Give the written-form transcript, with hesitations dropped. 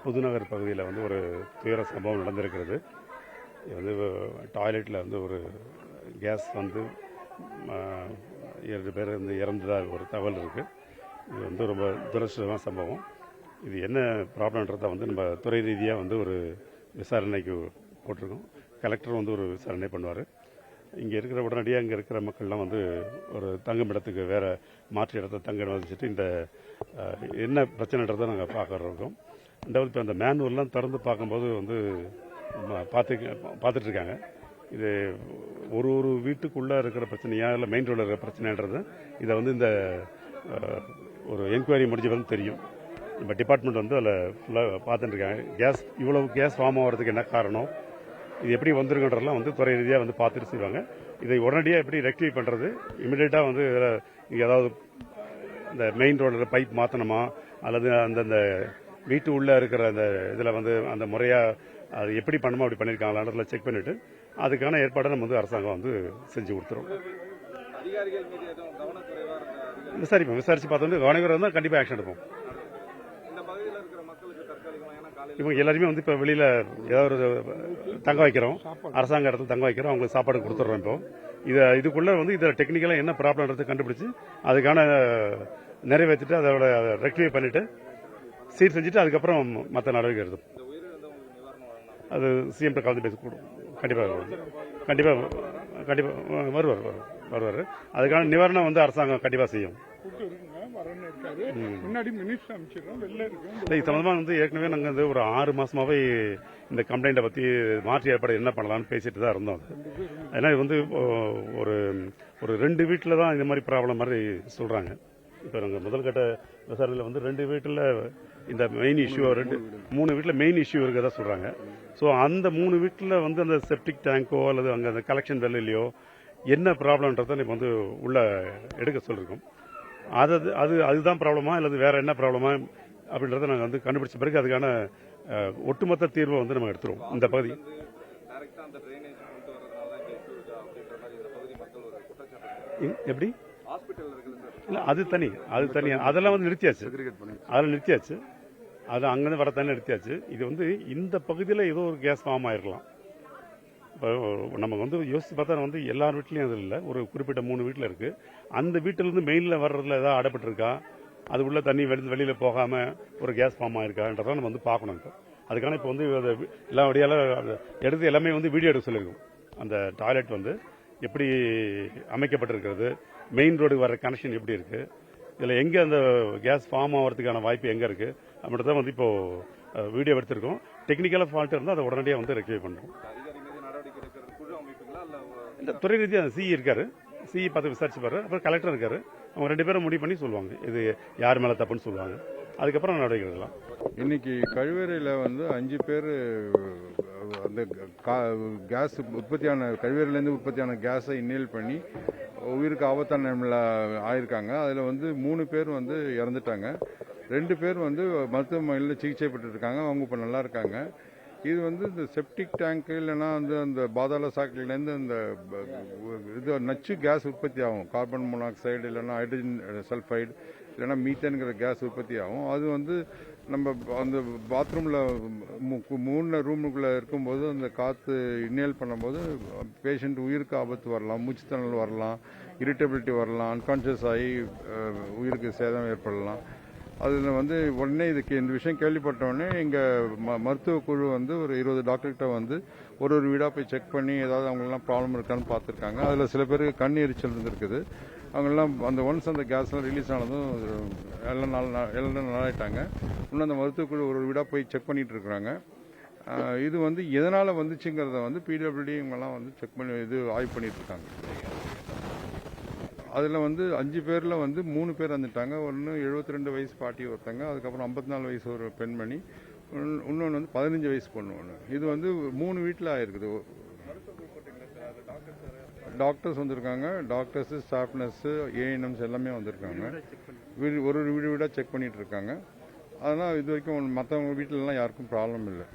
புதுநகர் பகுதியில் வந்து ஒரு துயர சம்பவம் நடந்திருக்கிறது. இது வந்து டாய்லெட்டில் வந்து ஒரு கேஸ் வந்து 2 பேர் வந்து இறந்ததாக ஒரு தகவல் இருக்குது. இது வந்து ரொம்ப துரதிர்ஷ்டமான சம்பவம். இது என்ன ப்ராப்ளம்ன்றதை வந்து நம்ம துறை ரீதியாக வந்து ஒரு விசாரணைக்கு போட்டிருக்கோம். கலெக்டர் வந்து ஒரு விசாரணை பண்ணுவார். இங்கே இருக்கிற உடனடியாக இங்கே இருக்கிற மக்கள்லாம் வந்து ஒரு தங்கும் இடத்துக்கு வேறு மாற்று இடத்த தங்க வச்சுட்டு இந்த என்ன பிரச்சனைன்றதை நாங்கள் பார்க்குறோம். ரெண்டாவது இப்போ அந்த மேனுவல்லாம் திறந்து பார்க்கும்போது வந்து பார்த்துட்ருக்காங்க. இது ஒரு வீட்டுக்குள்ளே இருக்கிற பிரச்சனையா இல்லை மெயின் ரோடில் இருக்கிற பிரச்சனைன்றது இதை வந்து இந்த ஒரு என்கொயரி முடிஞ்ச வந்து தெரியும். நம்ம டிபார்ட்மெண்ட் வந்து அதில் ஃபுல்லாக பார்த்துட்டுருக்காங்க. இவ்வளவு கேஸ் ஃபார்ம் ஆகிறதுக்கு என்ன காரணம், இது எப்படி வந்துருங்கன்றதெல்லாம் வந்து துறை ரீதியாக வந்து பார்த்துட்டு செய்வாங்க. இதை உடனடியாக எப்படி ரெக்டிஃபை பண்ணுறது, இமிடியேட்டாக வந்து இதில் ஏதாவது இந்த மெயின் ரோடில் பைப் மாற்றணுமா அல்லது அந்தந்த வீட்டு உள்ளே இருக்கிற அந்த இதில் வந்து அந்த முறையாக அது எப்படி பண்ணுமோ அப்படி பண்ணியிருக்காங்களான்றதில் செக் பண்ணிவிட்டு அதுக்கான ஏற்பாடை நம்ம வந்து அரசாங்கம் வந்து செஞ்சு கொடுத்துரும். விசாரிச்சு பார்த்தோம் கவனக்குறை இருந்தால் கண்டிப்பாக ஆக்ஷன் எடுப்போம். இவங்க எல்லாருமே வந்து இப்போ வெளியில் ஏதாவது ஒரு தங்க வைக்கிறோம், அரசாங்க இடத்துல தங்க வைக்கிறோம், அவங்களுக்கு சாப்பாடு கொடுத்துட்றோம். இப்போ இதுக்குள்ளே வந்து இதில் டெக்னிக்கலாக என்ன ப்ராப்ளம்ன்றது கண்டுபிடிச்சி அதுக்கான நிறைவேற்றிட்டு அதோட ரெக்டிஃபை பண்ணிவிட்டு சீட் செஞ்சுட்டு அதுக்கப்புறம் மற்ற நடவடிக்கை எடுத்து அது சிஎம் கலந்து பேசக்கூடும். கண்டிப்பாக வருவார். அதுக்கான நிவாரணம் வந்து அரசாங்கம் கண்டிப்பாக செய்யும். இது சம்பந்தமாக வந்து ஏற்கனவே நாங்கள் வந்து ஒரு 6 மாசமாவே இந்த கம்ப்ளைண்ட்டை பற்றி மாற்று ஏற்பாடு என்ன பண்ணலாம்னு பேசிட்டு தான் இருந்தோம். ஏன்னா இது வந்து ஒரு 2 வீட்டில் தான் இந்த மாதிரி ப்ராப்ளம் மாதிரி சொல்கிறாங்க. இப்போ நாங்கள் முதல்கட்ட விசாரணையில் வந்து 2 வீட்டில் இந்த மெயின் இஷ்யூ 3 வீட்டில் மெயின் இஷ்யூ இருக்கிறதா சொல்கிறாங்க. ஸோ அந்த 3 வீட்டில் வந்து அந்த செப்டிக் டேங்கோ அல்லது அங்கே அந்த கலெக்ஷன் வெல்லையோ என்ன ப்ராப்ளம்ன்றதை இப்போ வந்து உள்ள எடுக்க சொல்லியிருக்கோம். அதுதான் ப்ராப்ளமா அல்லது வேற என்ன ப்ராப்ளமா அப்படின்றத நாங்கள் வந்து கண்டுபிடிச்ச பிறகு அதுக்கான ஒட்டுமொத்த தீர்வை வந்து நம்ம எடுத்துருவோம். இந்த பகுதி எப்படி இல்லை அது தனி அதெல்லாம் வந்து நிறுத்தியாச்சு. அது அங்கேருந்து வர தண்ணி நிறுத்தியாச்சு. இது வந்து இந்த பகுதியில் ஏதோ ஒரு கேஸ் ஃபார்ம் ஆயிருக்கலாம். இப்போ நம்ம வந்து யோசிச்சு பார்த்தா வந்து எல்லார் வீட்லையும் அது இல்லை, ஒரு குறிப்பிட்ட 3 வீட்டில் இருக்குது. அந்த வீட்டிலேருந்து மெயினில் வர்றதுல ஏதாவது அடைப்பட்டிருக்கா, அது உள்ள தண்ணி வெளியில் போகாமல் ஒரு கேஸ் ஃபார்ம் ஆயிருக்கான்றதை நம்ம வந்து பார்க்கணும். இப்போ அதுக்கான இப்போ வந்து எல்லா வழியால் எடுத்து எல்லாமே வந்து வீடியோ எடுக்க சொல்லியிருக்கோம். அந்த டாய்லெட் வந்து எப்படி அமைக்கப்பட்டிருக்கிறது, மெயின் ரோடு வர கனெக்ஷன் எப்படி இருக்குது, இதில் எங்கே அந்த கேஸ் ஃபார்ம் ஆகிறதுக்கான வாய்ப்பு எங்கே இருக்குது அப்படின்றத வந்து இப்போது வீடியோ எடுத்திருக்கோம். டெக்னிக்கலாக ஃபால்ட் இருந்தால் அதை உடனடியாக வந்து ரெக்டிஃபை பண்ணுறோம். இந்த துறை ரீதியாக சிஇ இருக்காரு, சிஇ பார்த்து விசாரிச்சுப்பாரு. அப்புறம் கலெக்டர் இருக்காரு. அவங்க 2 பேரும் முடிவு பண்ணி சொல்லுவாங்க இது யார் மேலே தப்புன்னு சொல்லுவாங்க. அதுக்கப்புறம் நடவடிக்கை எடுக்கலாம். இன்னைக்கு கழிவறையில் வந்து 5 பேர் அந்த கேஸ் உற்பத்தியான கழிவறையிலேருந்து உற்பத்தியான கேஸை இன்னேல் பண்ணி உயிருக்கு ஆபத்தான நிலைமையில் ஆயிருக்காங்க. அதில் வந்து 3 பேர் வந்து இறந்துட்டாங்க. 2 பேர் வந்து மருத்துவமனையில் சிகிச்சை பெற்று இருக்காங்க. அவங்க இப்போ நல்லா இருக்காங்க. இது வந்து இந்த செப்டிக் டேங்க் இல்லைன்னா வந்து அந்த பாதாள சாக்கடையிலேருந்து அந்த இது நச்சு கேஸ் உற்பத்தி ஆகும். கார்பன் மோனாக்சைடு இல்லைன்னா ஹைட்ரஜன் சல்ஃபைடு இல்லைன்னா மீத்தேனுங்கிற கேஸ் உற்பத்தி ஆகும். அது வந்து நம்ம அந்த பாத்ரூமில் 3 ரூமுக்குள்ளே இருக்கும்போது அந்த காற்று இன்னேல் பண்ணும்போது பேஷண்ட் உயிருக்கு ஆபத்து வரலாம், மூச்சுத்திணறல் வரலாம், இரிட்டபிலிட்டி வரலாம், அன்கான்ஷியஸ் ஆகி உயிருக்கு சேதம் ஏற்படலாம். அதில் வந்து உடனே இந்த விஷயம் கேள்விப்பட்டவுடனே எங்கள் மருத்துவ குழு வந்து ஒரு 20 டாக்டர்கிட்ட வந்து ஒரு வீடாக போய் செக் பண்ணி ஏதாவது அவங்களெலாம் ப்ராப்ளம் இருக்கான்னு பார்த்துருக்காங்க. அதில் சில பேருக்கு கண் எரிச்சல் இருந்துருக்குது. அவங்கெல்லாம் ஒன்ஸ் அந்த கேஸ்லாம் ரிலீஸ் ஆனதும் எல்லாம் நல்லாயிட்டாங்க. இன்னும் அந்த மருத்துவக்குழு ஒரு வீடாக போய் செக் பண்ணிட்டு இருக்கிறாங்க. இது வந்து எதனால் வந்துச்சுங்கிறத வந்து பிடபிள்யூடி இவங்கெல்லாம் வந்து செக் பண்ணி ஆய்வு பண்ணிட்டு இருக்காங்க. அதில் வந்து 5 பேரில் வந்து 3 பேர் வந்துட்டாங்க. ஒன்று 72 வயசு பாட்டி ஒருத்தங்க, அதுக்கப்புறம் 54 வயசு ஒரு பெண்மணி, இன்னொன்று வந்து 15 வயசு பொண்ணு ஒன்று. இது வந்து 3 வீட்டில் ஆயிருக்குது. டாக்டர்ஸ் வந்திருக்காங்க, டாக்டர்ஸு, ஸ்டாஃப் நர்ஸு, ஏஎன்எம்ஸ் எல்லாமே வந்திருக்காங்க. ஒரு வீடாக செக் பண்ணிட்டு இருக்காங்க. அதனால் இது வரைக்கும் மற்றவங்க வீட்டிலலாம் யாருக்கும் ப்ராப்ளம் இல்லை.